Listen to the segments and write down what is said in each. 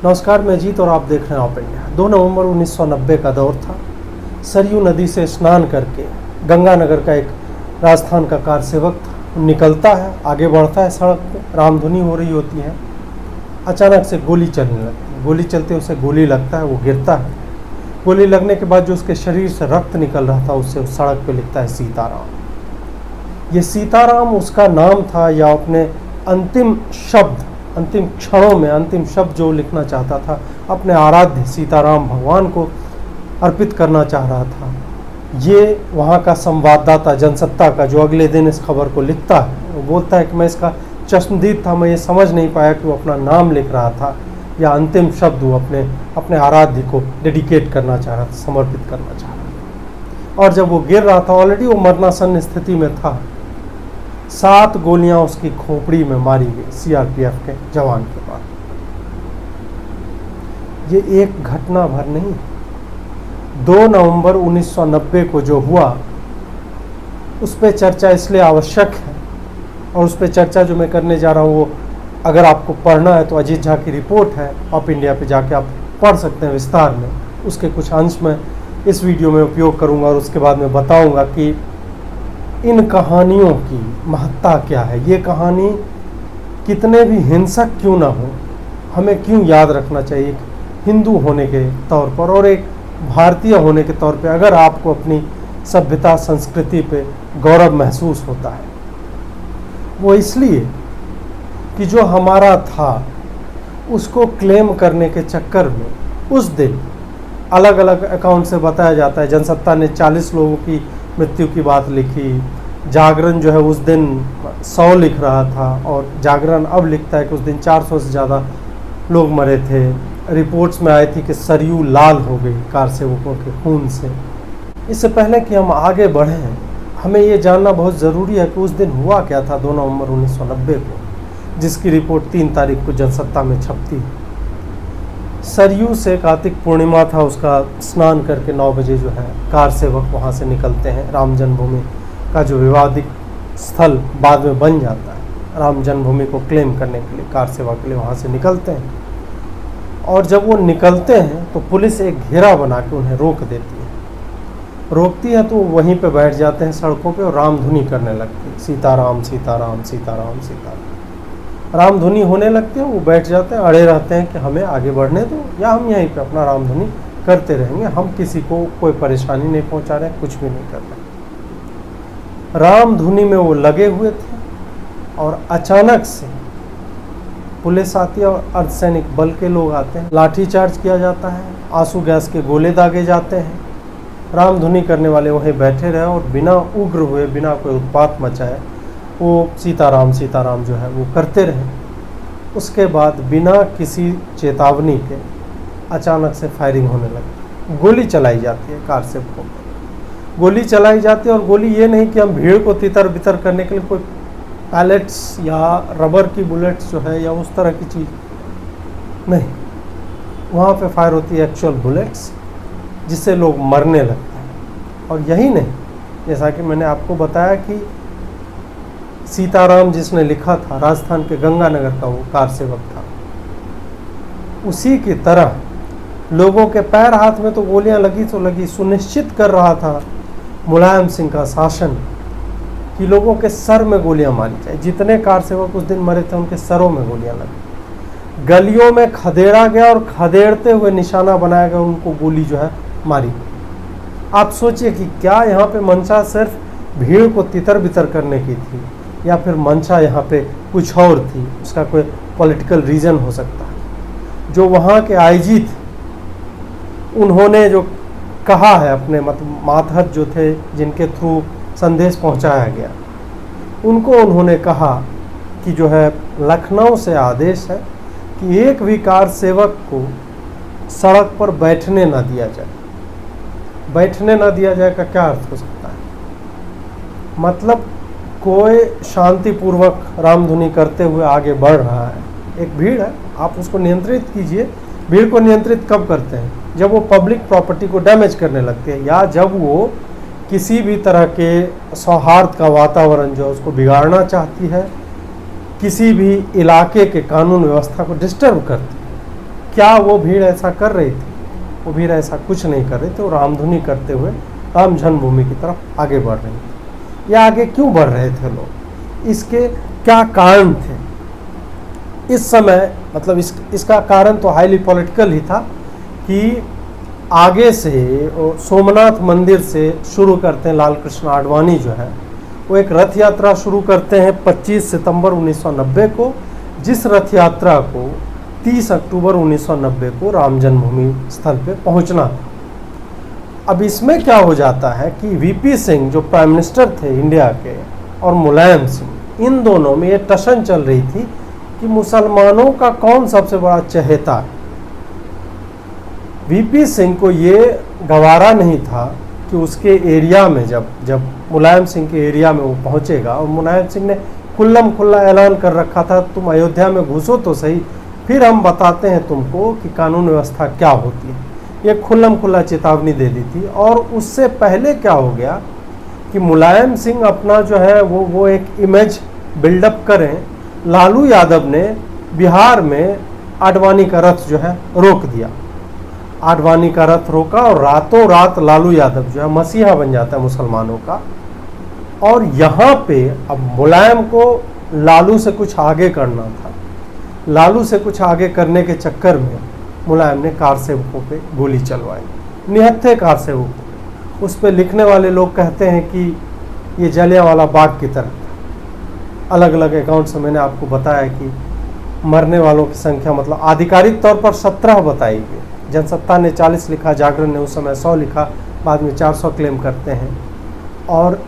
नमस्कार, मैं जीत और आप देख रहे हैं ऑप इंडिया। 2 नवंबर 1990 का दौर था। सरयू नदी से स्नान करके गंगानगर का एक राजस्थान का कार सेवक निकलता है, आगे बढ़ता है। सड़क पे रामधुनी हो रही होती है। अचानक से गोली चलने लगती है। गोली चलते उसे गोली लगता है, वो गिरता है। गोली लगने के बाद जो उसके शरीर से रक्त निकल रहा था, उससे उस सड़क पे लिखता है सीताराम। ये सीताराम उसका नाम था, या अपने अंतिम शब्द, अंतिम क्षणों में अंतिम शब्द जो लिखना चाहता था, अपने आराध्य सीताराम भगवान को अर्पित करना चाह रहा था। ये वहाँ का संवाददाता जनसत्ता का, जो अगले दिन इस खबर को लिखता है, वो बोलता है कि मैं इसका चश्मदीद था, मैं ये समझ नहीं पाया कि वो अपना नाम लिख रहा था या अंतिम शब्द वो अपने आराध्य को डेडिकेट करना चाह रहा था, समर्पित करना चाह रहा था। और जब वो गिर रहा था, ऑलरेडी वो मरणासन्न स्थिति में था, 7 गोलियां उसकी खोपड़ी में मारी गई सीआरपीएफ के जवान के बाद। ये एक घटना भर नहीं, 2 नवंबर 1990 को जो हुआ उस पर चर्चा इसलिए आवश्यक है, और उस पर चर्चा जो मैं करने जा रहा हूँ वो अगर आपको पढ़ना है तो अजीत झा की रिपोर्ट है, ऑप इंडिया पे जाके आप पढ़ सकते हैं विस्तार में। उसके कुछ अंश में इस वीडियो में उपयोग करूँगा, और उसके बाद मैं बताऊँगा कि इन कहानियों की महत्ता क्या है। ये कहानी कितने भी हिंसक क्यों ना हो, हमें क्यों याद रखना चाहिए एक हिंदू होने के तौर पर और एक भारतीय होने के तौर पे, अगर आपको अपनी सभ्यता संस्कृति पे गौरव महसूस होता है। वो इसलिए कि जो हमारा था उसको क्लेम करने के चक्कर में उस दिन अलग अलग अकाउंट से बताया जाता है। जनसत्ता ने 40 लोगों की मृत्यु की बात लिखी, जागरण जो है उस दिन 100 लिख रहा था, और जागरण अब लिखता है कि उस दिन 400 से ज़्यादा लोग मरे थे। रिपोर्ट्स में आई थी कि सरयू लाल हो गई कार सेवकों के खून से। इससे पहले कि हम आगे बढ़ें, हमें ये जानना बहुत ज़रूरी है कि उस दिन हुआ क्या था 2 नवंबर 1990 को, जिसकी रिपोर्ट 3 तारीख को जनसत्ता में छपती है। सरयू से कार्तिक पूर्णिमा था, उसका स्नान करके 9 बजे जो है कार सेवक वहाँ से निकलते हैं। राम जन्मभूमि का जो विवादित स्थल बाद में बन जाता है, राम जन्मभूमि को क्लेम करने के लिए कार सेवक के लिए वहाँ से निकलते हैं। और जब वो निकलते हैं तो पुलिस एक घेरा बना के उन्हें रोक देती है। रोकती है तो वहीं पे बैठ जाते हैं सड़कों पे और रामधुनी करने लगती है, सीताराम सीताराम सीताराम सीताराम। रामधुनी होने लगती है, वो बैठ जाते हैं, अड़े रहते हैं कि हमें आगे बढ़ने दो, या हम यहीं पे अपना रामधुनी करते रहेंगे, हम किसी को कोई परेशानी नहीं पहुंचा रहे, कुछ भी नहीं कर रहे। रामधुनी में वो लगे हुए थे, और अचानक से पुलिस आती है और अर्धसैनिक बल के लोग आते हैं। लाठीचार्ज किया जाता है, आंसू गैस के गोले दागे जाते हैं। रामधुनी करने वाले वहीं बैठे रहे और बिना उग्र हुए, बिना कोई उत्पात मचाए वो सीताराम सीताराम जो है वो करते रहे। उसके बाद बिना किसी चेतावनी के अचानक से फायरिंग होने लगी, गोली चलाई जाती है कार सेवकों पर। गोली चलाई जाती है, और गोली ये नहीं कि हम भीड़ को तितर बितर करने के लिए कोई पैलेट्स या रबर की बुलेट्स जो है या उस तरह की चीज़ नहीं, वहाँ पे फायर होती है एक्चुअल बुलेट्स, जिससे लोग मरने लगते हैं। और यही नहीं, जैसा कि मैंने आपको बताया कि सीताराम जिसने लिखा था, राजस्थान के गंगानगर का वो कार सेवक था, उसी की तरह लोगों के पैर हाथ में तो गोलियां लगी तो लगी, सुनिश्चित कर रहा था मुलायम सिंह का शासन कि लोगों के सर में गोलियां मारी जाए। जितने कार सेवक उस दिन मरे थे उनके सरों में गोलियां लगी, गलियों में खदेड़ा गया और खदेड़ते हुए निशाना बनाया गया, उनको गोली जो है मारी। आप सोचिए कि क्या यहाँ पे मंशा सिर्फ भीड़ को तितर बितर करने की थी, या फिर मंशा यहाँ पे कुछ और थी, उसका कोई पॉलिटिकल रीज़न हो सकता है। जो वहाँ के आईजी थे, उन्होंने जो कहा है, अपने मातहत जो थे जिनके थ्रू संदेश पहुँचाया गया, उनको उन्होंने कहा कि जो है लखनऊ से आदेश है कि एक भी कार सेवक को सड़क पर बैठने ना दिया जाए। बैठने ना दिया जाए का क्या अर्थ हो सकता है? मतलब कोई शांतिपूर्वक रामधुनी करते हुए आगे बढ़ रहा है, एक भीड़ है, आप उसको नियंत्रित कीजिए। भीड़ को नियंत्रित कब करते हैं? जब वो पब्लिक प्रॉपर्टी को डैमेज करने लगते हैं, या जब वो किसी भी तरह के सौहार्द का वातावरण जो है उसको बिगाड़ना चाहती है, किसी भी इलाके के कानून व्यवस्था को डिस्टर्ब करती है। क्या वो भीड़ ऐसा कर रही थी? वो भीड़ ऐसा कुछ नहीं कर रही थी। वो रामधुनी करते हुए राम जन्मभूमि की तरफ आगे बढ़ रही थी। या आगे क्यों बढ़ रहे थे लोग? इसके क्या कारण थे? इस समय मतलब इसका कारण तो हाईली पॉलिटिकल ही था कि आगे से सोमनाथ मंदिर से शुरू करते हैं। लाल कृष्ण आडवाणी जो है वो एक रथ यात्रा शुरू करते हैं 25 सितंबर 1990 को, जिस रथ यात्रा को 30 अक्टूबर 1990 को राम जन्मभूमि स्थल पे पहुंचना था। अब इसमें क्या हो जाता है कि वीपी सिंह जो प्राइम मिनिस्टर थे इंडिया के और मुलायम सिंह, इन दोनों में ये टशन चल रही थी कि मुसलमानों का कौन सबसे बड़ा चहेता है। वीपी सिंह को ये गवारा नहीं था कि उसके एरिया में जब मुलायम सिंह के एरिया में वो पहुंचेगा, और मुलायम सिंह ने खुल्लम खुल्ला ऐलान कर रखा था तुम अयोध्या में घुसो तो सही, फिर हम बताते हैं तुमको कि कानून व्यवस्था क्या होती है। ये खुल्लम खुल्ला चेतावनी दे दी थी। और उससे पहले क्या हो गया कि मुलायम सिंह अपना जो है वो एक इमेज बिल्डअप करें, लालू यादव ने बिहार में आडवाणी का रथ जो है रोक दिया। आडवाणी का रथ रोका और रातों रात लालू यादव जो है मसीहा बन जाता है मुसलमानों का। और यहाँ पे अब मुलायम को लालू से कुछ आगे करना था। लालू से कुछ आगे करने के चक्कर में मुलायम ने कार सेवकों पे गोली चलवाई, निहत्थे कार सेवकों। उस पर लिखने वाले लोग कहते हैं कि ये जलियांवाला बाग की तरह। अलग अलग अकाउंट से मैंने आपको बताया कि मरने वालों की संख्या मतलब आधिकारिक तौर पर 17 बताई गई। जनसत्ता ने 40 लिखा, जागरण ने उस समय 100 लिखा, बाद में 400 क्लेम करते हैं। और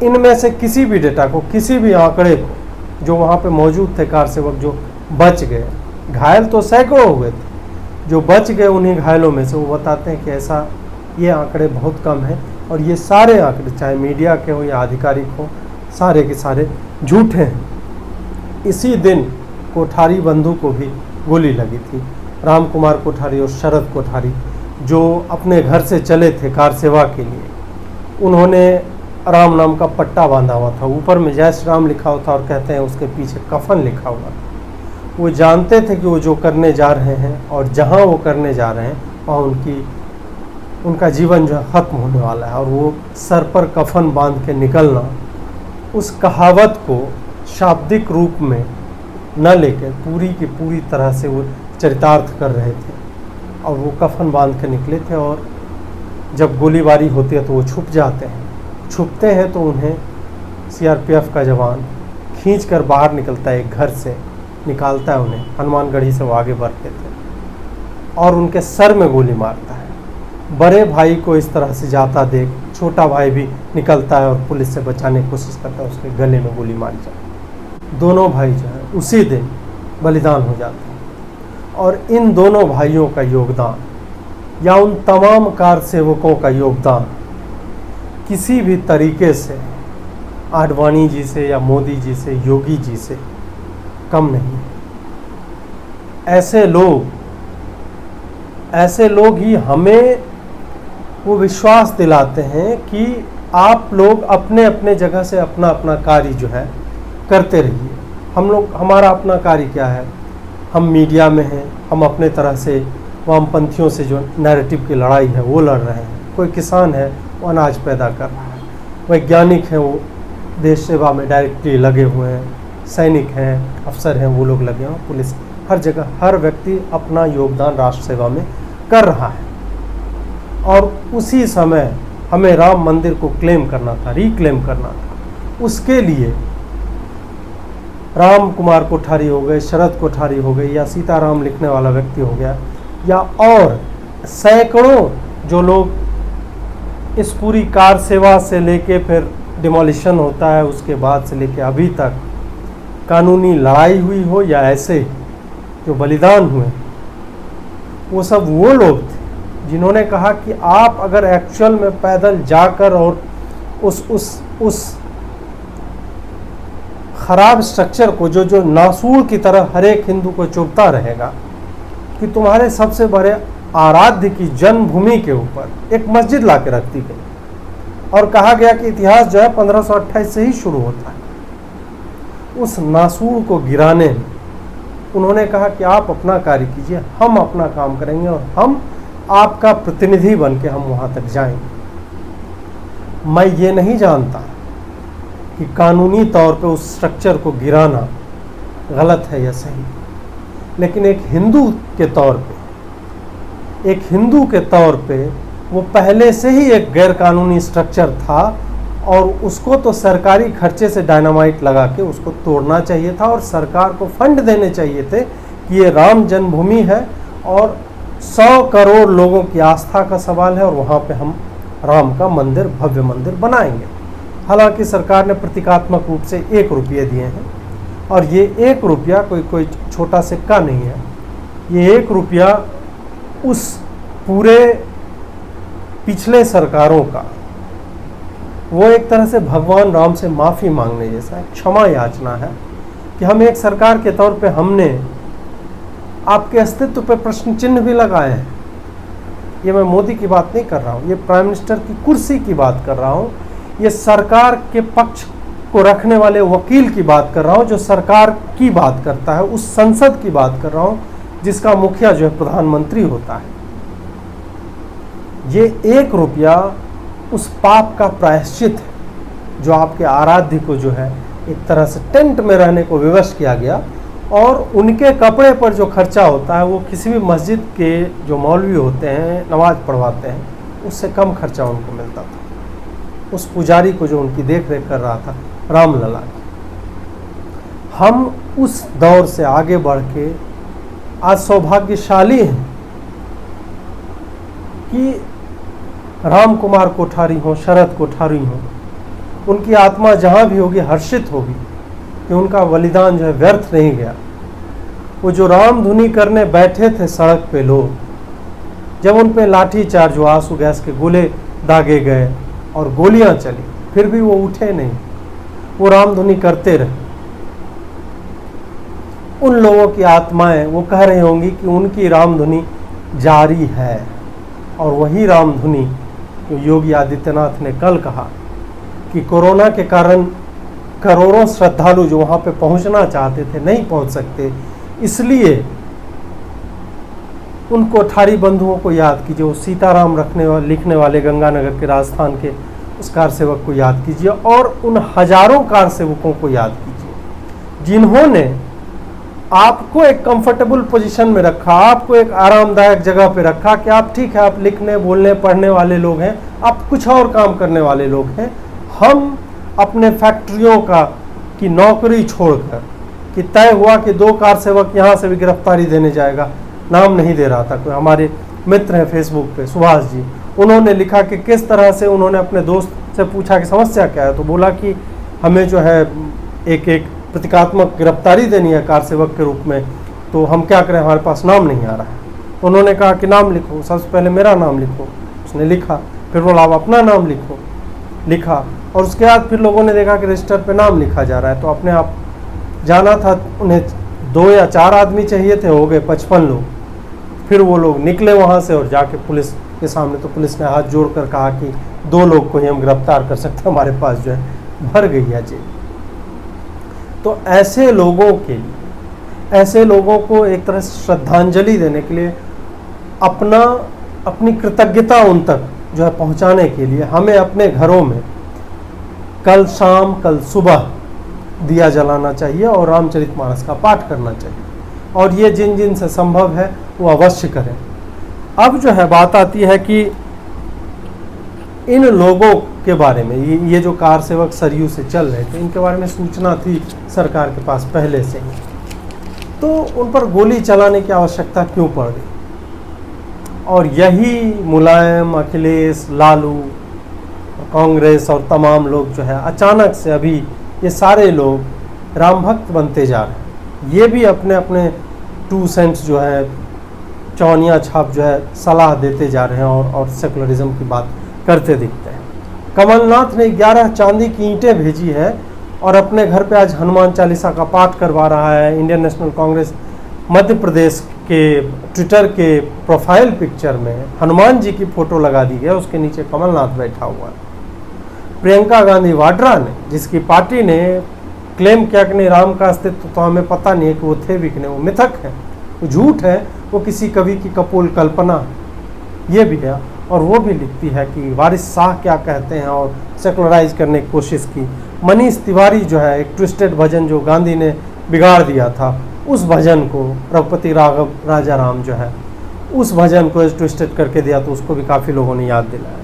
इनमें से किसी भी डेटा को, किसी भी आंकड़े को जो वहाँ पे मौजूद थे कार सेवक जो बच गए, घायल तो सैकड़ों हुए थे, जो बच गए उन्हीं घायलों में से वो बताते हैं कि ऐसा ये आंकड़े बहुत कम हैं। और ये सारे आंकड़े चाहे मीडिया के हो या आधिकारिक हो, सारे के सारे झूठे हैं। इसी दिन कोठारी बंधु को भी गोली लगी थी। राम कुमार कोठारी और शरद कोठारी जो अपने घर से चले थे कार सेवा के लिए, उन्होंने राम नाम का पट्टा बांधा हुआ था, ऊपर में जय श्री राम लिखा हुआ था और कहते हैं उसके पीछे कफन लिखा हुआ था। वो जानते थे कि वो जो करने जा रहे हैं और जहाँ वो करने जा रहे हैं वहाँ उनका जीवन जो है ख़त्म होने वाला है। और वो सर पर कफन बांध के निकलना, उस कहावत को शाब्दिक रूप में न लेकर पूरी की पूरी तरह से वो चरितार्थ कर रहे थे। और वो कफन बांध के निकले थे। और जब गोलीबारी होती है तो वो छुप जाते हैं। छुपते हैं तो उन्हें सीआरपीएफ का जवान खींच कर बाहर निकलता है, एक घर से निकालता है उन्हें। हनुमानगढ़ी से वो आगे बढ़ते थे और उनके सर में गोली मारता है। बड़े भाई को इस तरह से जाता देख छोटा भाई भी निकलता है और पुलिस से बचाने की कोशिश करता है, उसके गले में गोली मारी जाती है। दोनों भाई जो है उसी दिन बलिदान हो जाते हैं। और इन दोनों भाइयों का योगदान या उन तमाम कार सेवकों का योगदान किसी भी तरीके से आडवाणी जी से या मोदी जी से, योगी जी से कम नहीं है। ऐसे लोग ही हमें वो विश्वास दिलाते हैं कि आप लोग अपने अपने जगह से अपना अपना कार्य जो है करते रहिए। हमारा अपना कार्य क्या है? हम मीडिया में हैं, हम अपने तरह से वामपंथियों से जो नैरेटिव की लड़ाई है वो लड़ रहे हैं। कोई किसान है वो अनाज पैदा कर रहा है, वैज्ञानिक हैं वो देश सेवा में डायरेक्टली लगे हुए हैं, सैनिक हैं, अफसर हैं, वो लोग लगे हैं, पुलिस, हर जगह हर व्यक्ति अपना योगदान राष्ट्र सेवा में कर रहा है। और उसी समय हमें राम मंदिर को क्लेम करना था, रिक्लेम करना था। उसके लिए राम कुमार कोठारी हो गए, शरद कोठारी हो गए, या सीताराम लिखने वाला व्यक्ति हो गया, या और सैकड़ों जो लोग इस पूरी कार सेवा से लेके फिर डिमोलिशन होता है उसके बाद से लेके अभी तक कानूनी लड़ाई हुई हो या ऐसे जो बलिदान हुए, वो सब वो लोग थे जिन्होंने कहा कि आप अगर एक्चुअल में पैदल जाकर और उस खराब स्ट्रक्चर को जो नासूर की तरह हर एक हिंदू को चुभता रहेगा कि तुम्हारे सबसे बड़े आराध्य की जन्मभूमि के ऊपर एक मस्जिद ला के रख दी गई। और कहा गया कि इतिहास जो है 1528 से ही शुरू होता है। उस नासूर को गिराने में उन्होंने कहा कि आप अपना कार्य कीजिए, हम अपना काम करेंगे और हम आपका प्रतिनिधि बन के हम वहाँ तक जाएंगे। मैं ये नहीं जानता कि कानूनी तौर पे उस स्ट्रक्चर को गिराना गलत है या सही, लेकिन एक हिंदू के तौर पे वो पहले से ही एक गैरकानूनी स्ट्रक्चर था और उसको तो सरकारी खर्चे से डायनामाइट लगा के उसको तोड़ना चाहिए था और सरकार को फंड देने चाहिए थे कि ये राम जन्मभूमि है और 100 करोड़ लोगों की आस्था का सवाल है और वहाँ पे हम राम का मंदिर, भव्य मंदिर बनाएंगे। हालांकि सरकार ने प्रतीकात्मक रूप से 1 रुपये दिए हैं और ये 1 रुपया कोई छोटा सिक्का नहीं है। ये 1 रुपया उस पूरे पिछले सरकारों का, वो एक तरह से भगवान राम से माफ़ी मांगने जैसा है, क्षमा याचना है कि हम एक सरकार के तौर पे हमने आपके अस्तित्व पे प्रश्न चिन्ह भी लगाए हैं। ये मैं मोदी की बात नहीं कर रहा हूँ, ये प्राइम मिनिस्टर की कुर्सी की बात कर रहा हूँ, ये सरकार के पक्ष को रखने वाले वकील की बात कर रहा हूँ, जो सरकार की बात करता है, उस संसद की बात कर रहा हूँ जिसका मुखिया जो है प्रधानमंत्री होता है। ये 1 रुपया उस पाप का प्रायश्चित है जो आपके आराध्य को जो है एक तरह से टेंट में रहने को विवश किया गया और उनके कपड़े पर जो खर्चा होता है वो किसी भी मस्जिद के जो मौलवी होते हैं, नमाज पढ़वाते हैं, उससे कम खर्चा उनको मिलता था। उस पुजारी को जो उनकी देख रेख कर रहा था, रामलला की। हम उस दौर से आगे बढ़ के आज सौभाग्यशाली हैं कि राम कुमार कोठारी हो, शरद कोठारी हो, उनकी आत्मा जहाँ भी होगी हर्षित होगी कि उनका बलिदान जो है व्यर्थ नहीं गया। वो जो राम धुनी करने बैठे थे सड़क पे लोग, जब उन पे लाठी चार्ज, जो आंसू गैस के गोले दागे गए और गोलियां चली, फिर भी वो उठे नहीं, वो राम धुनी करते रहे। उन लोगों की आत्माएं वो कह रही होंगी कि उनकी राम धुनी जारी है और वही राम धुनी योगी आदित्यनाथ ने कल कहा कि कोरोना के कारण करोड़ों श्रद्धालु जो वहाँ पे पहुँचना चाहते थे नहीं पहुँच सकते, इसलिए उन कोठारी बंधुओं को याद कीजिए, वो सीताराम लिखने वाले गंगानगर के राजस्थान के उस कार सेवक को याद कीजिए और उन हजारों कार सेवकों को याद कीजिए जिन्होंने आपको एक कंफर्टेबल पोजीशन में रखा, आपको एक आरामदायक जगह पे रखा कि आप ठीक है, आप लिखने, बोलने, पढ़ने वाले लोग हैं, आप कुछ और काम करने वाले लोग हैं। हम अपने फैक्ट्रियों की नौकरी छोड़कर, कि तय हुआ कि 2 कार सेवक यहाँ से भी गिरफ्तारी देने जाएगा, नाम नहीं दे रहा था, कोई हमारे मित्र हैं फेसबुक पे, सुभाष जी, उन्होंने लिखा कि किस तरह से उन्होंने अपने दोस्त से पूछा कि समस्या क्या है, तो बोला कि हमें जो है एक प्रतीकात्मक गिरफ्तारी देनी है कार सेवक के रूप में, तो हम क्या करें, हमारे पास नाम नहीं आ रहा है। उन्होंने कहा कि नाम लिखो, सबसे पहले मेरा नाम लिखो। उसने लिखा, फिर बोला आप अपना नाम लिखो, लिखा, और उसके बाद फिर लोगों ने देखा कि रजिस्टर पे नाम लिखा जा रहा है, तो अपने आप जाना था। उन्हें 2 या 4 आदमी चाहिए थे, हो गए 55 लोग। फिर वो लोग निकले वहाँ से और जाके पुलिस के सामने, तो पुलिस ने हाथ जोड़कर कहा कि 2 लोग को ही हम गिरफ्तार कर सकते हैं, हमारे पास जो है भर गई है जेल। तो ऐसे लोगों के लिए, ऐसे लोगों को एक तरह से श्रद्धांजलि देने के लिए, अपनी कृतज्ञता उन तक जो है पहुंचाने के लिए हमें अपने घरों में कल शाम, कल सुबह दिया जलाना चाहिए और रामचरितमानस का पाठ करना चाहिए, और ये जिन जिन से संभव है वो अवश्य करें। अब जो है बात आती है कि इन लोगों के बारे में, ये जो कार सेवक सरयू से चल रहे थे, इनके बारे में सूचना थी सरकार के पास पहले से ही, तो उन पर गोली चलाने की आवश्यकता क्यों पड़ गई? और यही मुलायम, अखिलेश, लालू, कांग्रेस और तमाम लोग जो है अचानक से अभी ये सारे लोग राम भक्त बनते जा रहे हैं। ये भी अपने अपने 2 सेंट्स जो है, चौनिया छाप जो है सलाह देते जा रहे हैं और सेकुलरिज्म की बात करते दिखते हैं। कमलनाथ ने 11 चांदी की ईंटें भेजी है और अपने घर पे आज हनुमान चालीसा का पाठ करवा रहा है। इंडियन नेशनल कांग्रेस मध्य प्रदेश के ट्विटर के प्रोफाइल पिक्चर में हनुमान जी की फोटो लगा दी है, उसके नीचे कमलनाथ बैठा हुआ है। प्रियंका गांधी वाड्रा ने, जिसकी पार्टी ने क्लेम किया कि नहीं राम का अस्तित्व तो हमें पता नहीं है कि वो थे भी कि नहीं, वो मिथक है, वो झूठ है, वो किसी कवि की कपोल कल्पना है। ये भी है। और वो भी लिखती है कि वारिस शाह क्या कहते हैं और सेकुलराइज करने की कोशिश की। मनीष तिवारी जो है एक ट्विस्टेड भजन जो गांधी ने बिगाड़ दिया था, उस भजन को रघुपति राघव राजा राम जो है उस भजन को ट्विस्टेड करके दिया, तो उसको भी काफ़ी लोगों ने याद दिलाया।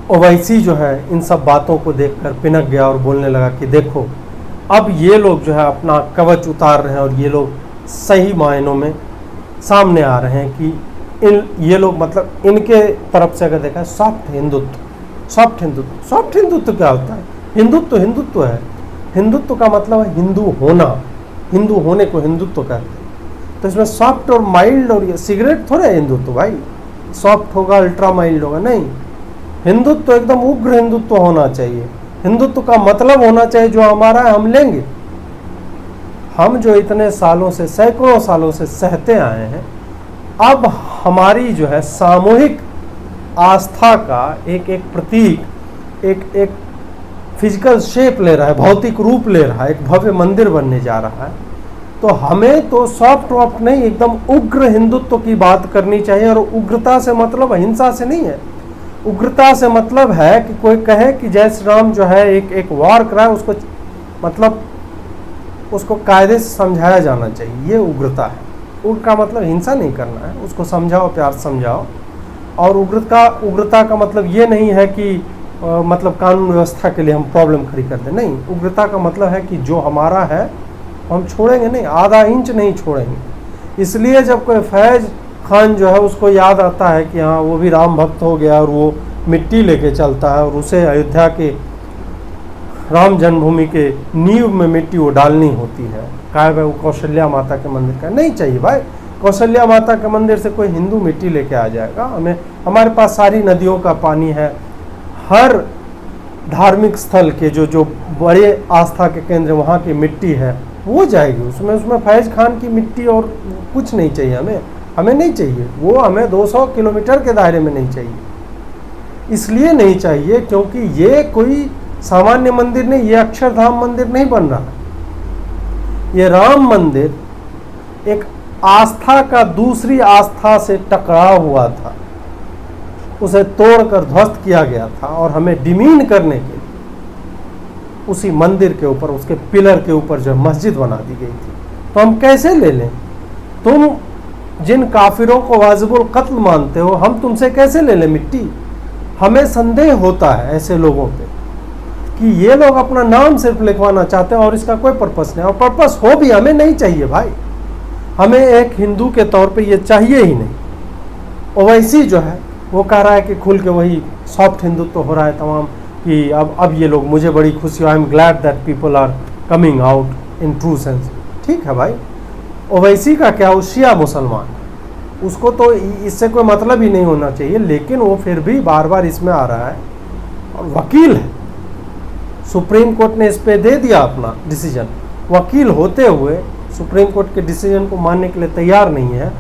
ओवैसी जो है इन सब बातों को देखकर पिनक गया और बोलने लगा कि देखो अब ये लोग जो है अपना कवच उतार रहे हैं और ये लोग सही मायनों में सामने आ रहे हैं कि ये लोग मतलब इनके तरफ से अगर देखा है soft Hindutva. Soft Hindutva, soft Hindutva क्या होता है? हिंदुत्व हिंदुत्व है। हिंदुत्व का मतलब है हिंदू होना, हिंदू होने को हिंदुत्व कहते हैं। तो इसमें सॉफ्ट और माइल्ड, और ये सिगरेट थोड़ा है हिंदुत्व भाई, सॉफ्ट होगा अल्ट्रा माइल्ड होगा, नहीं। हिंदुत्व एकदम उग्र हिंदुत्व होना चाहिए। हिंदुत्व का मतलब होना चाहिए जो हमारा है हम लेंगे। हम जो इतने सालों से, सैकड़ों सालों से सहते आए हैं, अब हमारी जो है सामूहिक आस्था का एक एक प्रतीक, एक फिजिकल शेप ले रहा है, भौतिक रूप ले रहा है, एक भव्य मंदिर बनने जा रहा है। तो हमें तो सॉफ्ट वॉफ्ट नहीं, एकदम उग्र हिंदुत्व की बात करनी चाहिए। और उग्रता से मतलब हिंसा से नहीं है। उग्रता से मतलब है कि कोई कहे कि जय श्री राम जो है एक वार कराए, उसको मतलब उसको कायदे से समझाया जाना चाहिए, ये उग्रता है। उग्र का मतलब हिंसा नहीं करना है, उसको समझाओ, प्यार समझाओ। और उग्रता का मतलब ये नहीं है कि मतलब कानून व्यवस्था के लिए हम प्रॉब्लम खड़ी कर दें, नहीं। उग्रता का मतलब है कि जो हमारा है हम छोड़ेंगे नहीं, आधा इंच नहीं छोड़ेंगे। इसलिए जब कोई फैज खान जो है उसको याद आता है कि हाँ वो भी राम भक्त हो गया और वो मिट्टी लेके चलता है और उसे अयोध्या के राम जन्मभूमि के नींव में मिट्टी वो डालनी होती है, कहा भाई वो कौशल्या माता के मंदिर का नहीं चाहिए भाई। कौशल्या माता के मंदिर से कोई हिंदू मिट्टी लेके आ जाएगा? हमें, हमारे पास सारी नदियों का पानी है। हर धार्मिक स्थल के जो बड़े आस्था के केंद्र वहाँ की मिट्टी है वो जाएगी उसमें फैज खान की मिट्टी और कुछ नहीं चाहिए हमें नहीं चाहिए वो, हमें 200 किलोमीटर के दायरे में नहीं चाहिए। इसलिए नहीं चाहिए क्योंकि ये कोई सामान्य मंदिर नहीं, ये अक्षरधाम मंदिर नहीं बन रहा। ये राम मंदिर एक आस्था का दूसरी आस्था से टकराव हुआ था, उसे तोड़कर ध्वस्त किया गया था और हमें डिमीन करने के लिए उसी मंदिर के ऊपर, उसके पिलर के ऊपर जो मस्जिद बना दी गई थी। तो हम कैसे ले लें? तुम जिन काफिरों को वाजिबुल कत्ल मानते हो, हम तुमसे कैसे ले लें मिट्टी? हमें संदेह होता है ऐसे लोगों पे कि ये लोग अपना नाम सिर्फ लिखवाना चाहते हैं और इसका कोई पर्पस नहीं। और पर्पस हो भी हमें नहीं चाहिए भाई, हमें एक हिंदू के तौर पे ये चाहिए ही नहीं। ओवैसी जो है वो कह रहा है कि खुल के वही सॉफ्ट हिंदुत्व हो रहा है तमाम, कि अब ये लोग, मुझे बड़ी खुशी, I am glad that people are coming out in true sense. ठीक है भाई, ओवैसी का क्या, वो शिया मुसलमान, उसको तो इससे कोई मतलब ही नहीं होना चाहिए, लेकिन वो फिर भी बार बार इसमें आ रहा है और वकील है। सुप्रीम कोर्ट ने इस पे दे दिया अपना डिसीजन, वकील होते हुए सुप्रीम कोर्ट के डिसीजन को मानने के लिए तैयार नहीं है।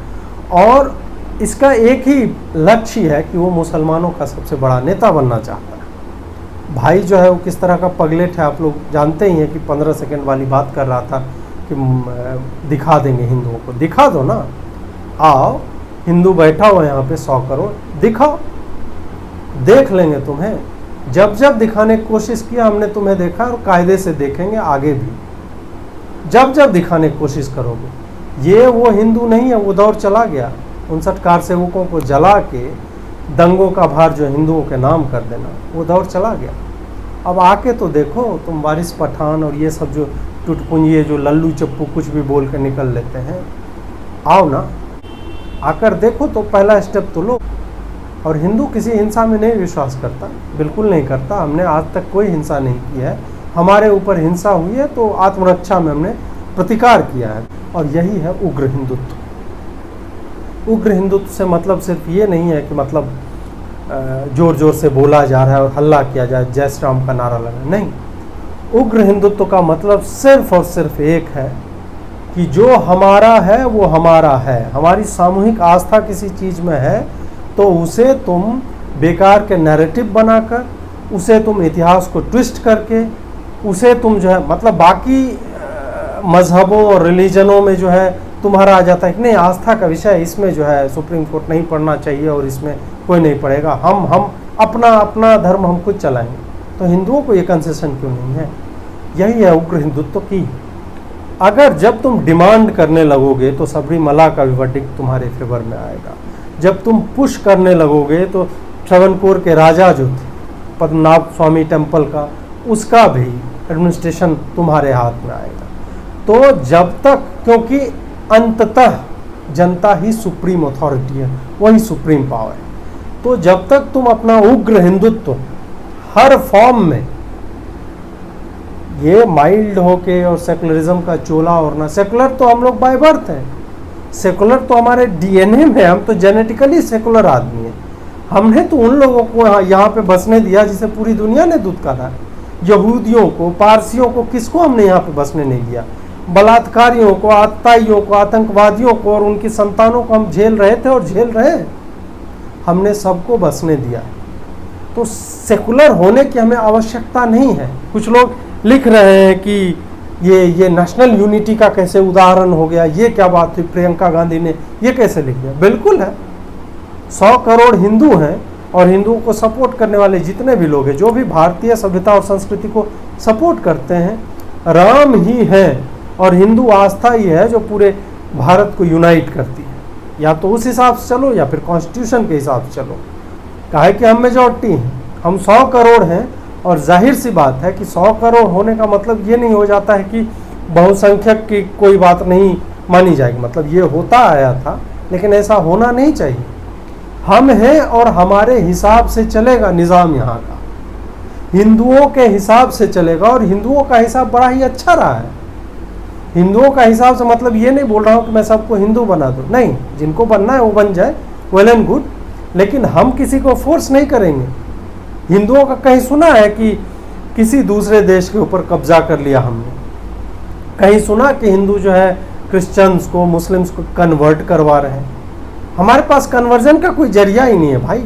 और इसका एक ही लक्ष्य है कि वो मुसलमानों का सबसे बड़ा नेता बनना चाहता है। भाई जो है वो किस तरह का पगलेट है, आप लोग जानते ही हैं कि 15 सेकंड वाली बात कर रहा था कि दिखा देंगे हिंदुओं को। दिखा दो ना, आओ, हिंदू बैठा हुआ यहाँ पे 100 करोड़, दिखाओ, देख लेंगे तुम्हें। जब जब दिखाने की कोशिश किया हमने तुम्हें देखा और कायदे से देखेंगे आगे भी, जब जब दिखाने की कोशिश करोगे। ये वो हिंदू नहीं है, वो दौर चला गया 59 कार सेवकों को जला के दंगों का भार जो हिंदुओं के नाम कर देना, वो दौर चला गया। अब आके तो देखो तुम वारिस पठान और ये सब जो टुटपुंजिए जो लल्लू चप्पू कुछ भी बोल कर निकल लेते हैं, आओ ना, आकर देखो तो पहला स्टेप तो लो। और हिंदू किसी हिंसा में नहीं विश्वास करता, बिल्कुल नहीं करता। हमने आज तक कोई हिंसा नहीं की है, हमारे ऊपर हिंसा हुई है तो आत्मरक्षा में हमने प्रतिकार किया है। और यही है उग्र हिंदुत्व। उग्र हिंदुत्व से मतलब सिर्फ ये नहीं है कि मतलब जोर जोर से बोला जा रहा है और हल्ला किया जाए, जय श्री राम का नारा लगा, नहीं। उग्र हिंदुत्व का मतलब सिर्फ और सिर्फ एक है कि जो हमारा है वो हमारा है। हमारी सामूहिक आस्था किसी चीज़ में है तो उसे तुम बेकार के नैरेटिव बनाकर, उसे तुम इतिहास को ट्विस्ट करके उसे तुम जो है मतलब बाकी मजहबों और रिलीजनों में जो है तुम्हारा आ जाता है कि नहीं आस्था का विषय है, इसमें जो है सुप्रीम कोर्ट नहीं पढ़ना चाहिए और इसमें कोई नहीं पढ़ेगा, हम अपना अपना धर्म हम खुद चलाएंगे। तो हिंदुओं को ये कंसेशन क्यों नहीं है? यही है उग्र हिंदुत्व की। अगर जब तुम डिमांड करने लगोगे तो सबरीमला का भी वर्डिक्ट तुम्हारे फेवर में आएगा। जब तुम पुश करने लगोगे तो ट्रवनकोर के राजा जो थे पद्मनाभ स्वामी टेम्पल का, उसका भी एडमिनिस्ट्रेशन तुम्हारे हाथ में आएगा। तो जब तक, क्योंकि अंततः जनता ही सुप्रीम अथॉरिटी है, वही सुप्रीम पावर है, तो जब तक तुम अपना उग्र हिंदुत्व हर फॉर्म में, ये माइल्ड होके और सेकुलरिज्म का चोला ओढ़ना, सेकुलर तो हम लोग बाय बर्थ हैं, सेकुलर तो हमारे डीएनए में, हम तो जेनेटिकली सेकुलर आदमी हैं। हमने तो उन लोगों को यहाँ पे बसने दिया जिसे पूरी दुनिया ने दुत्कारा। यहूदियों को, पारसियों को, किसको हमने यहाँ पे बसने नहीं दिया? बलात्कारियों को, आतताइयों को, आतंकवादियों को और उनकी संतानों को हम झेल रहे थे और झेल रहे हैं। हमने सबको बसने दिया। तो सेकुलर होने की हमें आवश्यकता नहीं है। कुछ लोग लिख रहे हैं कि ये नेशनल यूनिटी का कैसे उदाहरण हो गया, ये क्या बात हुई, प्रियंका गांधी ने ये कैसे लिख दिया? बिल्कुल है, 100 करोड़ हिंदू हैं और हिंदुओं को सपोर्ट करने वाले जितने भी लोग हैं, जो भी भारतीय सभ्यता और संस्कृति को सपोर्ट करते हैं, राम ही है और हिंदू आस्था ही है जो पूरे भारत को यूनाइट करती है। या तो उस हिसाब से चलो या फिर कॉन्स्टिट्यूशन के हिसाब से चलो। काहे कि हम मेजॉरिटी हैं, हम 100 करोड़ हैं और जाहिर सी बात है कि 100 करोड़ होने का मतलब ये नहीं हो जाता है कि बहुसंख्यक की कोई बात नहीं मानी जाएगी। मतलब ये होता आया था, लेकिन ऐसा होना नहीं चाहिए। हम हैं और हमारे हिसाब से चलेगा निज़ाम यहाँ का, हिंदुओं के हिसाब से चलेगा। और हिंदुओं का हिसाब बड़ा ही अच्छा रहा है। हिंदुओं का हिसाब से मतलब ये नहीं बोल रहा हूँ कि मैं सबको हिंदू बना दूँ, नहीं, जिनको बनना है वो बन जाए, वेल एंड गुड, लेकिन हम किसी को फोर्स नहीं करेंगे। हिंदुओं का कहीं सुना है कि किसी दूसरे देश के ऊपर कब्जा कर लिया हमने? कहीं सुना कि हिंदू जो है क्रिश्चियंस को, मुस्लिम्स को कन्वर्ट करवा रहे हैं? हमारे पास कन्वर्जन का कोई जरिया ही नहीं है भाई।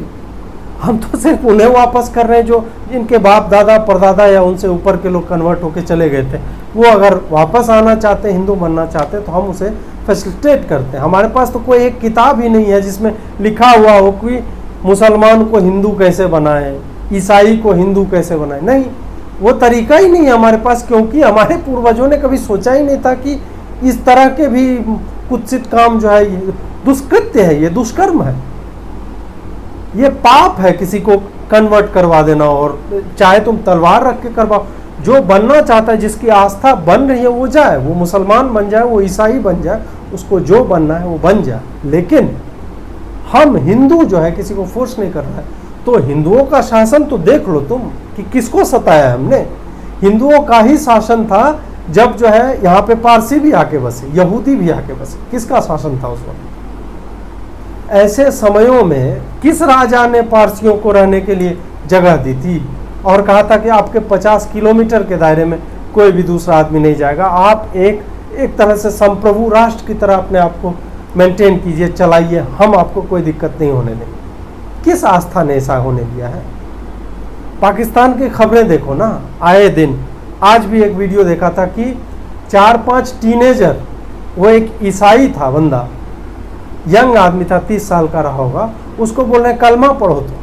हम तो सिर्फ उन्हें वापस कर रहे हैं जो जिनके बाप दादा परदादा या उनसे ऊपर के लोग कन्वर्ट होके चले गए थे। वो अगर वापस आना चाहते, हिंदू बनना चाहते, तो हम उसे फैसिलिटेट करते हैं। हमारे पास तो कोई एक किताब ही नहीं है जिसमें लिखा हुआ हो कि मुसलमान को हिंदू कैसे बनाए, ईसाई को हिंदू कैसे बनाए। नहीं, वो तरीका ही नहीं है हमारे पास, क्योंकि हमारे पूर्वजों ने कभी सोचा ही नहीं था कि इस तरह के भी कुत्सित काम जो है, ये दुष्कृत्य है, ये दुष्कर्म है, ये पाप है किसी को कन्वर्ट करवा देना। और चाहे तुम तलवार रख के करवाओ, जो बनना चाहता है, जिसकी आस्था बन रही है वो जाए, वो मुसलमान बन जाए, वो ईसाई बन जाए, उसको जो बनना है वो बन जाए। लेकिन हम हिंदू जो है किसी को फोर्स नहीं कर रहा है। तो हिंदुओं का शासन तो देख लो तुम कि किसको सताया हमने। हिंदुओं का ही शासन था जब जो है यहाँ पे पारसी भी आके बसे, यहूदी भी आके बसे। किसका शासन था उस वक्त? ऐसे समयों में किस राजा ने पारसियों को रहने के लिए जगह दी थी और कहा था कि आपके 50 किलोमीटर के दायरे में कोई भी दूसरा आदमी नहीं जाएगा, आप एक तरह से संप्रभु राष्ट्र की तरह अपने आप को मेंटेन कीजिए, चलाइए, हम आपको कोई दिक्कत नहीं होने देंगे। किस आस्था ने ऐसा होने दिया है? पाकिस्तान की खबरें देखो ना, आए दिन। आज भी एक वीडियो देखा था कि 4-5 टीनेजर, वो एक ईसाई था बंदा, यंग आदमी था, 30 साल का रहा होगा, उसको बोल रहे कलमा पढ़ो। तो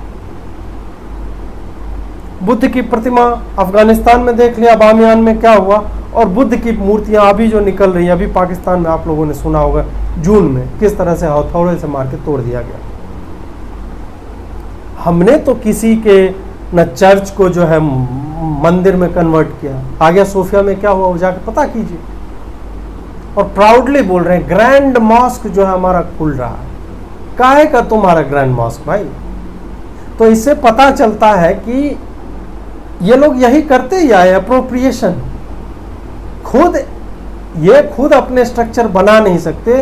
बुद्ध की प्रतिमा अफगानिस्तान में देख लिया, बामियान में क्या हुआ, और बुद्ध की मूर्तियां अभी जो निकल रही हैं, अभी पाकिस्तान में आप लोगों ने सुना होगा जून में किस तरह से हथौड़े से मार के तोड़ दिया गया। हमने तो किसी के न चर्च को जो है मंदिर में कन्वर्ट किया। आगे सोफिया में क्या हुआ वो जाके पता कीजिए। और प्राउडली बोल रहे हैं ग्रैंड मॉस्क जो है हमारा खुल रहा है। काहे का तुम्हारा ग्रैंड मॉस्क भाई? तो इससे पता चलता है कि ये लोग यही करते ही आए, अप्रोप्रिएशन। खुद अपने स्ट्रक्चर बना नहीं सकते,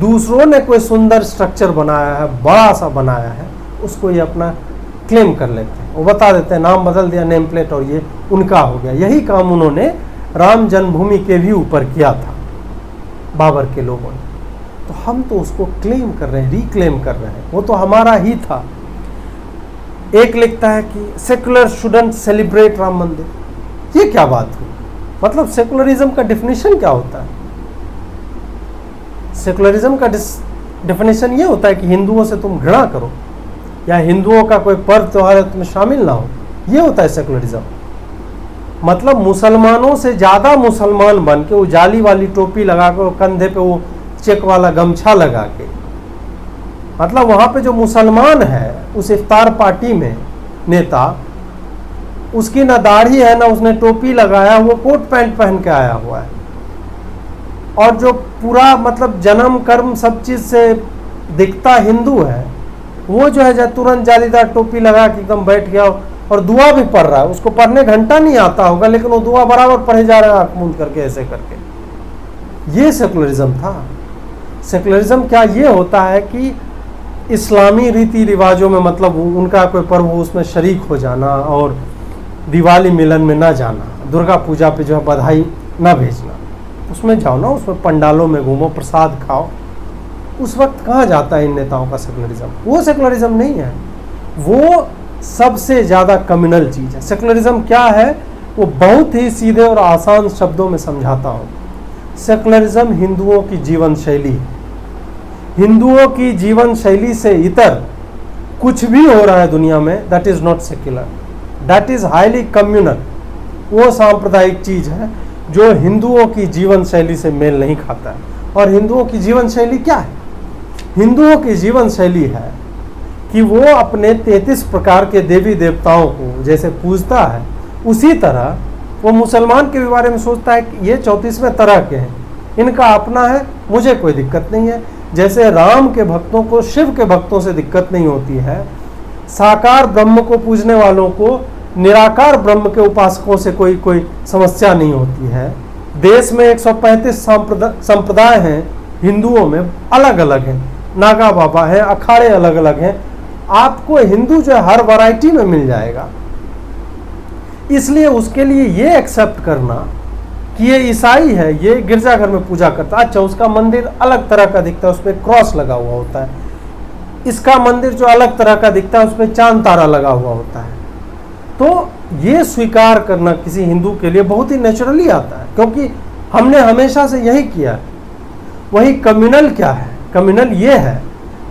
दूसरों ने कोई सुंदर स्ट्रक्चर बनाया है, बड़ा सा बनाया है, उसको ये अपना क्लेम कर लेते हैं। वो बता देते हैं नाम बदल दिया, नेम प्लेट, और ये उनका हो गया। यही काम उन्होंने राम जन्मभूमि के भी ऊपर किया था बाबर के लोगों ने। तो हम तो उसको क्लेम कर रहे हैं, रिक्लेम कर रहे हैं, वो तो हमारा ही था। एक लिखता है कि सेकुलर शुडंट सेलिब्रेट राम मंदिर। ये क्या बात हुई? मतलब सेकुलरिज्म का डेफिनेशन क्या होता है? सेकुलरिज्म का डेफिनेशन ये होता है कि हिंदुओं से तुम घृणा करो या हिंदुओं का कोई पर्व त्योहार तुम्हें शामिल ना हो, ये होता है सेकुलरिज्म। मतलब मुसलमानों से ज़्यादा मुसलमान बन के वो जाली वाली टोपी लगा के, कंधे पे वो चेक वाला गमछा लगा के, मतलब वहाँ पे जो मुसलमान है उस इफ्तार पार्टी में नेता, उसकी ना दाढ़ी है ना उसने टोपी लगाया, वो कोट पैंट पहन के आया हुआ है, और जो पूरा मतलब जन्म कर्म सब चीज़ से दिखता हिंदू है, वो जो है तुरंत जालीदार टोपी लगा के एकदम बैठ गया और दुआ भी पढ़ रहा है। उसको पढ़ने घंटा नहीं आता होगा, लेकिन वो दुआ बराबर पढ़े जा रहा है आंख मूंद करके, ऐसे करके। ये सेकुलरिज्म था। सेकुलरिज्म क्या ये होता है कि इस्लामी रीति रिवाजों में, मतलब उनका कोई पर्व हो उसमें शरीक हो जाना, और दिवाली मिलन में ना जाना, दुर्गा पूजा पे जो है बधाई ना भेजना, उसमें जाओ ना, उसमें पंडालों में घूमो, प्रसाद खाओ। उस वक्त कहाँ जाता है इन नेताओं का सेकुलरिज्म? वो सेकुलरिज्म नहीं है, वो सबसे ज़्यादा कम्युनल चीज़ है। सेकुलरिज्म क्या है वो बहुत ही सीधे और आसान शब्दों में समझाता हूँ। सेकुलरिज्म हिंदुओं की जीवन शैली है। हिंदुओं की जीवन शैली से इतर कुछ भी हो रहा है दुनिया में, that is not secular, that is highly communal. वो सांप्रदायिक चीज़ है जो हिंदुओं की जीवन शैली से मेल नहीं खाता है। और हिंदुओं की जीवन शैली क्या है? हिंदुओं की जीवन शैली है कि वो अपने 33 प्रकार के देवी देवताओं को जैसे पूजता है, उसी तरह वो मुसलमान के बारे में सोचता है कि ये 34वें तरह के हैं, इनका अपना है, मुझे कोई दिक्कत नहीं है। जैसे राम के भक्तों को शिव के भक्तों से दिक्कत नहीं होती है, साकार ब्रह्म को पूजने वालों को निराकार ब्रह्म के उपासकों से कोई समस्या नहीं होती है। देश में 135 संप्रदाय हैं, हिंदुओं में अलग अलग हैं, नागा बाबा हैं, अखाड़े अलग अलग हैं। आपको हिंदू जो है हर वैरायटी में मिल जाएगा। इसलिए उसके लिए ये एक्सेप्ट करना कि ये ईसाई है, ये गिरजाघर में पूजा करता है, अच्छा उसका मंदिर अलग तरह का दिखता है, उस पर क्रॉस लगा हुआ होता है, इसका मंदिर जो अलग तरह का दिखता है उस पर चांद तारा लगा हुआ होता है। तो ये स्वीकार करना किसी हिंदू के लिए बहुत ही नेचुरली आता है, क्योंकि हमने हमेशा से यही किया है। वही कम्युनल क्या है? कम्युनल ये है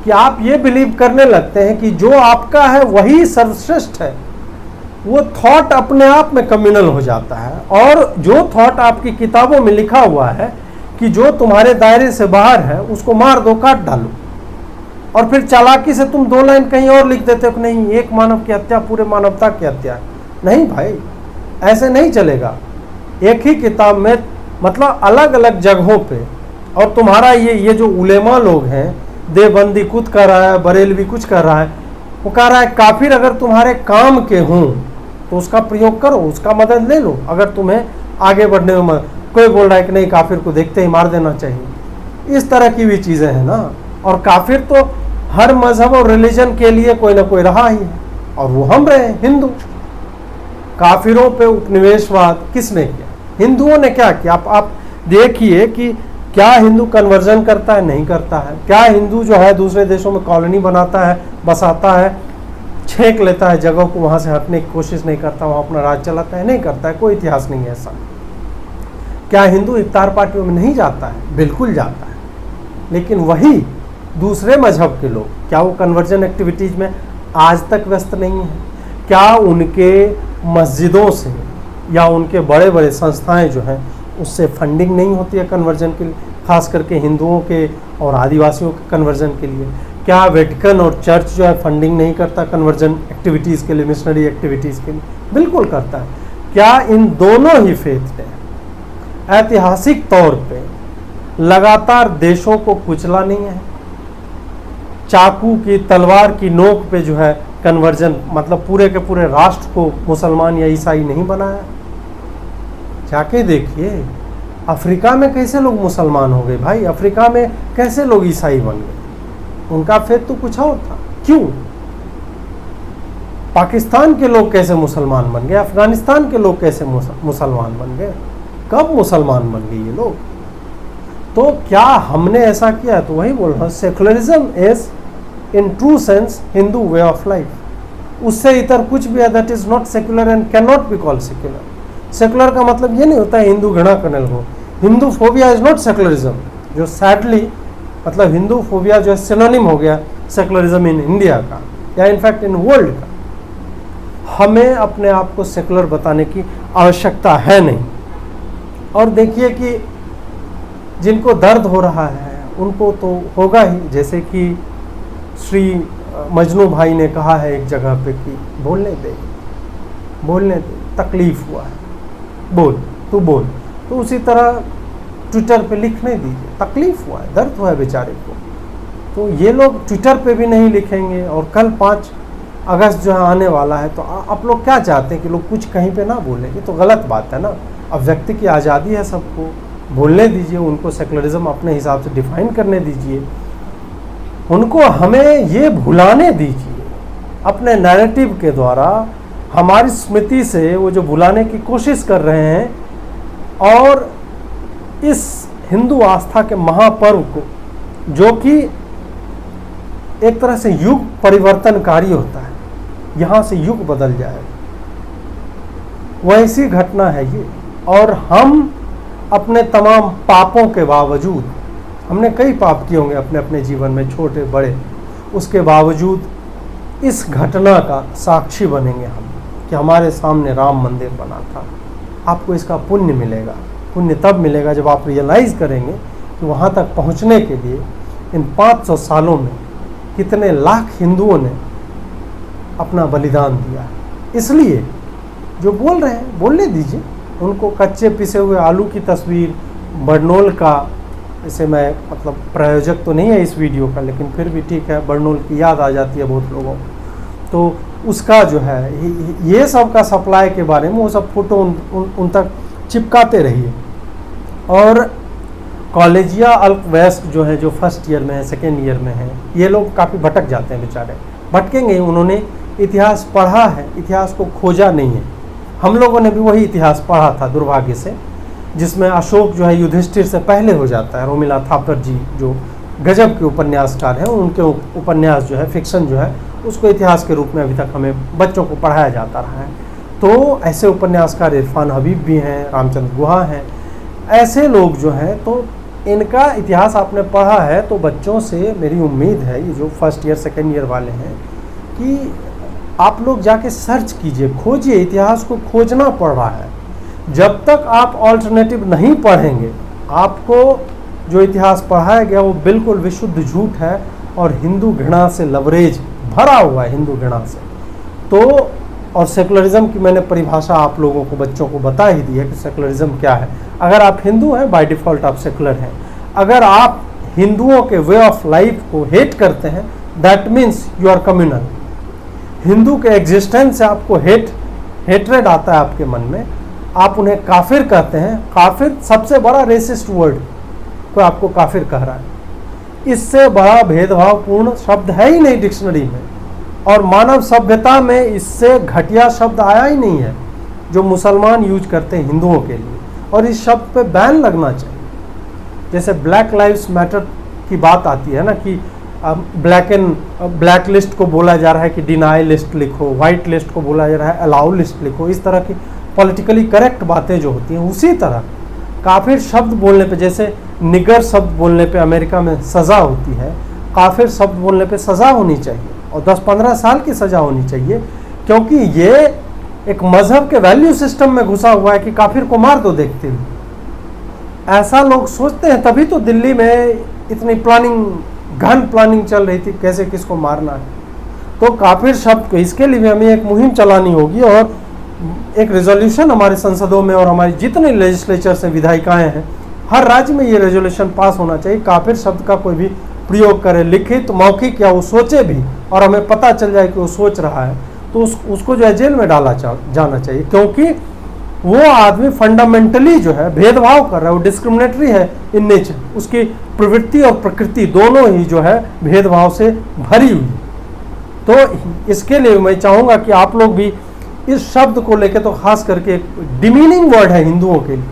कि आप ये बिलीव करने लगते हैं कि जो आपका है वही सर्वश्रेष्ठ है। वो थॉट अपने आप में कम्युनल हो जाता है, और जो थॉट आपकी किताबों में लिखा हुआ है कि जो तुम्हारे दायरे से बाहर है उसको मार दो, काट डालो, और फिर चालाकी से तुम 2 लाइन कहीं और लिख देते हो कि नहीं एक मानव की हत्या पूरे मानवता की हत्या है। नहीं भाई, ऐसे नहीं चलेगा। एक ही किताब में मतलब अलग अलग जगहों पे, और तुम्हारा ये जो उलेमा लोग हैं, देवबंदी कुछ कर रहा है, बरेलवी कुछ कर रहा है, वो कह रहा है काफिर अगर तुम्हारे काम के हों तो उसका प्रयोग करो, उसका मदद ले लो, अगर तुम्हें आगे बढ़ने में मदद। कोई बोल रहा है कि नहीं काफिर को देखते ही मार देना चाहिए। इस तरह की भी चीज़ें हैं ना। और काफिर तो हर मजहब और रिलीजन के लिए कोई ना कोई रहा ही है, और वो हम रहे हिंदू। काफिरों पे उपनिवेशवाद किसने किया? हिंदुओं ने क्या किया? आप देखिए कि क्या हिंदू कन्वर्जन करता है? नहीं करता है। क्या हिंदू जो है दूसरे देशों में कॉलोनी बनाता है, बसाता है, छेक लेता है जगहों को, वहाँ से हटने की कोशिश नहीं करता, वहाँ अपना राज चलाता है? नहीं करता है। कोई इतिहास नहीं है ऐसा। क्या हिंदू इफ्तार पार्टियों में नहीं जाता है? बिल्कुल जाता है। लेकिन वही दूसरे मजहब के लोग, क्या वो कन्वर्जन एक्टिविटीज़ में आज तक व्यस्त नहीं है? क्या उनके मस्जिदों से या उनके बड़े बड़े संस्थाएं जो हैं उससे फंडिंग नहीं होती है कन्वर्जन के लिए, खास करके हिंदुओं के और आदिवासियों के कन्वर्जन के लिए? क्या वेटिकन और चर्च जो है फंडिंग नहीं करता कन्वर्जन एक्टिविटीज़ के लिए, मिशनरी एक्टिविटीज़ के लिए? बिल्कुल करता है। क्या इन दोनों ही फेथ ने ऐतिहासिक तौर पे लगातार देशों को कुचला नहीं है? चाकू की तलवार की नोक पे जो है कन्वर्जन, मतलब पूरे के पूरे राष्ट्र को मुसलमान या ईसाई नहीं बनाया? जाके देखिए अफ्रीका में कैसे लोग मुसलमान हो गए भाई, अफ्रीका में कैसे लोग ईसाई बन गए, उनका फेथ तो कुछ और था। क्यों? पाकिस्तान के लोग कैसे मुसलमान बन गए, अफगानिस्तान के लोग कैसे मुसलमान बन गए, कब मुसलमान बन गए ये लोग? तो क्या हमने ऐसा किया? तो वही बोल रहा हूँ, secularism is in true sense Hindu way of life. उससे इतर कुछ भी है that is not secular and can not be called secular. Secular का मतलब ये नहीं होता है हिंदू घृणा करने लगो। Hindu phobia is not secularism, जो सैडली मतलब हिंदू फोबिया जो है सिनोनिम हो गया सेकुलरिज्म इन इंडिया का या इनफैक्ट इन वर्ल्ड का। हमें अपने आप को सेकुलर बताने की आवश्यकता है नहीं। और देखिए कि जिनको दर्द हो रहा है उनको तो होगा ही, जैसे कि श्री मजनू भाई ने कहा है एक जगह पे कि बोलने दे, तकलीफ हुआ है, बोल, तू बोल। तो उसी तरह ट्विटर पे लिखने दीजिए, तकलीफ हुआ है, दर्द हुआ है बेचारे को। तो ये लोग ट्विटर पे भी नहीं लिखेंगे। और कल 5 अगस्त जो है आने वाला है, तो आप लोग क्या चाहते हैं कि लोग कुछ कहीं पे ना बोलें? ये तो गलत बात है ना। अब व्यक्ति की आज़ादी है, सबको बोलने दीजिए, उनको सेकुलरिज्म अपने हिसाब से डिफाइन करने दीजिए, उनको हमें ये भुलाने दीजिए अपने नैरेटिव के द्वारा, हमारी स्मृति से वो जो भुलाने की कोशिश कर रहे हैं। और इस हिंदू आस्था के महापर्व को, जो कि एक तरह से युग परिवर्तनकारी होता है, यहाँ से युग बदल जाएगा, वैसी घटना है ये। और हम अपने तमाम पापों के बावजूद, हमने कई पाप किए होंगे अपने अपने जीवन में, छोटे बड़े, उसके बावजूद इस घटना का साक्षी बनेंगे हम कि हमारे सामने राम मंदिर बना था। आपको इसका पुण्य मिलेगा। पुण्य तब मिलेगा जब आप रियलाइज़ करेंगे कि वहाँ तक पहुँचने के लिए इन 500 सालों में कितने लाख हिंदुओं ने अपना बलिदान दिया है। इसलिए जो बोल रहे हैं बोलने दीजिए उनको। कच्चे पिसे हुए आलू की तस्वीर बरनोल का, इसे मैं मतलब प्रायोजक तो नहीं है इस वीडियो का, लेकिन फिर भी ठीक है, बरनोल की याद आ जाती है बहुत लोगों को। तो उसका जो है ये सब का सप्लाई के बारे में वो सब फोटो उन तक चिपकाते रहिए। और कॉलेजिया अल्पवयस्क जो है, जो फर्स्ट ईयर में है, सेकेंड ईयर में है, ये लोग काफ़ी भटक जाते हैं बेचारे। भटकेंगे, उन्होंने इतिहास पढ़ा है, इतिहास को खोजा नहीं है। हम लोगों ने भी वही इतिहास पढ़ा था दुर्भाग्य से, जिसमें अशोक जो है युधिष्ठिर से पहले हो जाता है। रोमिला थापर जी जो गजब के उपन्यासकार हैं, उनके उपन्यास जो है, फिक्शन जो है, उसको इतिहास के रूप में अभी तक हमें बच्चों को पढ़ाया जाता रहा है। तो ऐसे उपन्यासकार इरफान हबीब भी हैं, रामचंद्र गुहा हैं, ऐसे लोग जो हैं, तो इनका इतिहास आपने पढ़ा है। तो बच्चों से मेरी उम्मीद है, ये जो फर्स्ट ईयर सेकेंड ईयर वाले हैं, कि आप लोग जाके सर्च कीजिए, खोजिए, इतिहास को खोजना पड़ रहा है। जब तक आप ऑल्टरनेटिव नहीं पढ़ेंगे, आपको जो इतिहास पढ़ाया गया वो बिल्कुल विशुद्ध झूठ है और हिंदू घृणा से लवरेज भरा हुआ है, हिंदू घृणा से। तो और सेकुलरिज्म की मैंने परिभाषा आप लोगों को, बच्चों को बता ही दी है कि सेकुलरिज्म क्या है। अगर आप हिंदू हैं, बाय डिफ़ॉल्ट आप सेकुलर हैं। अगर आप हिंदुओं के वे ऑफ लाइफ को हेट करते हैं, that means you are communal. Hindu के एग्जिस्टेंस से आपको हेट्रेड आता है आपके मन में, आप उन्हें काफिर कहते हैं। काफिर सबसे बड़ा रेसिस्ट वर्ड, कोई आपको काफिर कह रहा है, इससे बड़ा भेदभावपूर्ण शब्द है ही नहीं डिक्शनरी में। और मानव सभ्यता में इससे घटिया शब्द आया ही नहीं है जो मुसलमान यूज करते हैं हिंदुओं के लिए। और इस शब्द पे बैन लगना चाहिए। जैसे ब्लैक लाइव्स मैटर की बात आती है ना, कि ब्लैक लिस्ट को बोला जा रहा है कि डिनाई लिस्ट लिखो, वाइट लिस्ट को बोला जा रहा है अलाउ लिस्ट लिखो। इस तरह की पॉलिटिकली करेक्ट बातें जो होती हैं, उसी तरह काफिर शब्द बोलने पे, जैसे निगर शब्द बोलने पे अमेरिका में सज़ा होती है, काफिर शब्द बोलने पे सज़ा होनी चाहिए और 10-15 साल की सज़ा होनी चाहिए। क्योंकि ये एक मजहब के वैल्यू सिस्टम में घुसा हुआ है कि काफिर को मार दो देखते हुए। ऐसा लोग सोचते हैं, तभी तो दिल्ली में इतनी गहन प्लानिंग चल रही थी कैसे किसको मारना है। तो काफिर शब्द को, इसके लिए भी हमें एक मुहिम चलानी होगी और एक रेजोल्यूशन हमारे संसदों में और हमारी जितने लेजिस्लेचर से विधायिकाएं हैं, हर राज्य में ये रेजोल्यूशन पास होना चाहिए। काफिर शब्द का कोई भी प्रयोग करे, लिखित मौखिक या वो सोचे भी, और हमें पता चल जाए कि वो सोच रहा है, तो उसको जो है जेल में डाला जाना चाहिए। क्योंकि वो आदमी फंडामेंटली जो है भेदभाव कर रहा है, वो डिस्क्रिमिनेटरी है इन नेचर। उसकी प्रवृत्ति और प्रकृति दोनों ही जो है भेदभाव से भरी हुई। तो इसके लिए मैं चाहूँगा कि आप लोग भी इस शब्द को लेकर, तो खास करके डिमीनिंग वर्ड है हिंदुओं के लिए,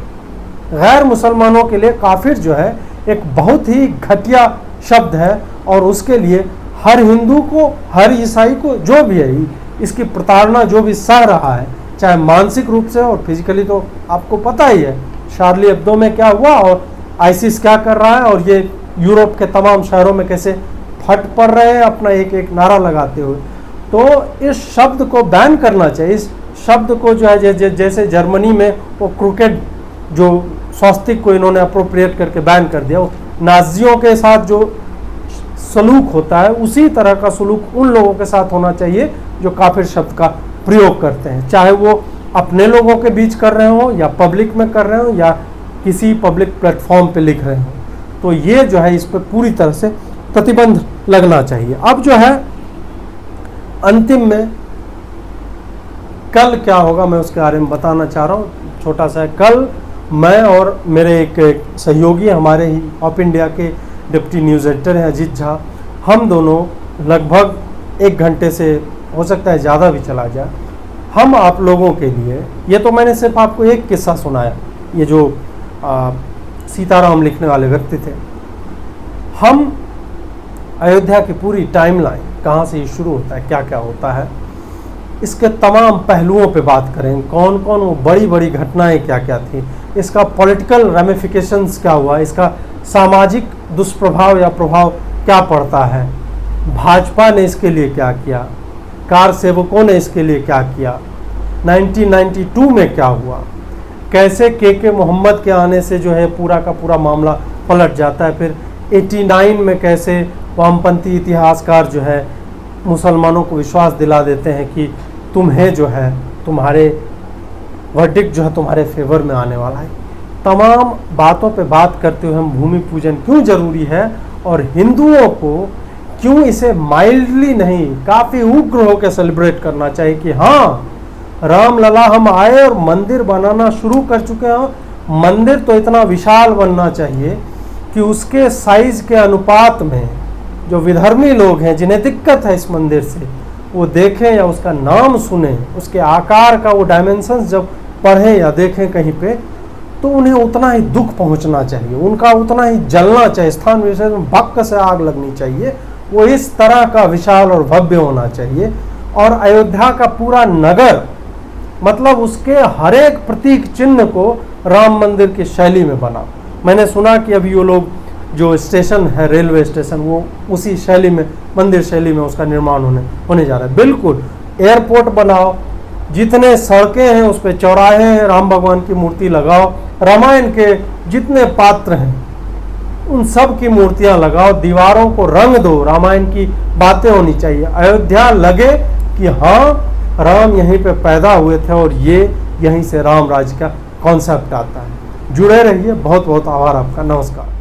गैर मुसलमानों के लिए काफिर जो है एक बहुत ही घटिया शब्द है। और उसके लिए हर हिंदू को, हर ईसाई को, जो भी है, इसकी प्रताड़ना जो भी सह रहा है, चाहे मानसिक रूप से और फिजिकली। तो आपको पता ही है शार्ली एब्दो में क्या हुआ और आईसिस क्या कर रहा है, और ये यूरोप के तमाम शहरों में कैसे फट पड़ रहे हैं अपना एक एक नारा लगाते हुए। तो इस शब्द को बैन करना चाहिए। इस शब्द को जो है जैसे जर्मनी में वो क्रिकेट जो स्वास्तिक को इन्होंने अप्रोप्रिएट करके बैन कर दिया, नाजियों के साथ जो सलूक होता है उसी तरह का सलूक उन लोगों के साथ होना चाहिए जो काफिर शब्द का प्रयोग करते हैं, चाहे वो अपने लोगों के बीच कर रहे हो या पब्लिक में कर रहे हो या किसी पब्लिक प्लेटफॉर्म पे लिख रहे हो। तो ये जो है इस पर पूरी तरह से प्रतिबंध लगना चाहिए। अब जो है अंतिम में कल क्या होगा मैं उसके बारे में बताना चाह रहा हूँ, छोटा सा है। कल मैं और मेरे एक सहयोगी हमारे ही ऑफ इंडिया के डिप्टी न्यूज़ एडिटर हैं अजीत झा, हम दोनों लगभग 1 घंटे से हो सकता है ज़्यादा भी चला जाए, हम आप लोगों के लिए, ये तो मैंने सिर्फ आपको एक किस्सा सुनाया, ये जो सीताराम लिखने वाले व्यक्ति थे, हम अयोध्या की पूरी टाइमलाइन कहाँ से ये शुरू होता है, क्या क्या होता है, इसके तमाम पहलुओं पे बात करें, कौन कौन वो बड़ी बड़ी घटनाएं क्या क्या थी, इसका पॉलिटिकल रेमिफिकेशंस क्या हुआ, इसका सामाजिक दुष्प्रभाव या प्रभाव क्या पड़ता है, भाजपा ने इसके लिए क्या किया, कार सेवकों ने इसके लिए क्या किया, 1992 में क्या हुआ, कैसे के मोहम्मद के आने से जो है पूरा का पूरा मामला पलट जाता है, फिर 89 में कैसे वामपंथी इतिहासकार जो है मुसलमानों को विश्वास दिला देते हैं कि तुम्हें जो है तुम्हारे वर्डिक्ट जो है तुम्हारे फेवर में आने वाला है। तमाम बातों पे बात करते हुए हम भूमि पूजन क्यों जरूरी है और हिंदुओं को क्यों इसे माइल्डली नहीं काफ़ी उग्र होकर सेलिब्रेट करना चाहिए कि हाँ रामलला हम आए और मंदिर बनाना शुरू कर चुके हैं। मंदिर तो इतना विशाल बनना चाहिए कि उसके साइज के अनुपात में जो विधर्मी लोग हैं जिन्हें दिक्कत है इस मंदिर से, वो देखें या उसका नाम सुने, उसके आकार का वो डायमेंशंस जब पढ़ें या देखें कहीं पे, तो उन्हें उतना ही दुख पहुंचना चाहिए, उनका उतना ही जलना चाहिए, स्थान विशेष में भक्क से आग लगनी चाहिए, वो इस तरह का विशाल और भव्य होना चाहिए। और अयोध्या का पूरा नगर मतलब उसके हर एक प्रतीक चिन्ह को राम मंदिर की शैली में बना। मैंने सुना कि अभी वो लोग जो स्टेशन है रेलवे स्टेशन वो उसी शैली में मंदिर शैली में उसका निर्माण होने जा रहा है। बिल्कुल एयरपोर्ट बनाओ, जितने सड़कें हैं उस पर चौराहे हैं राम भगवान की मूर्ति लगाओ, रामायण के जितने पात्र हैं उन सब की मूर्तियां लगाओ, दीवारों को रंग दो, रामायण की बातें होनी चाहिए। अयोध्या लगे कि हाँ राम यहीं पे पैदा हुए थे और ये यहीं से राम राज्य का कॉन्सेप्ट आता है। जुड़े रहिए, बहुत बहुत आभार आपका, नमस्कार।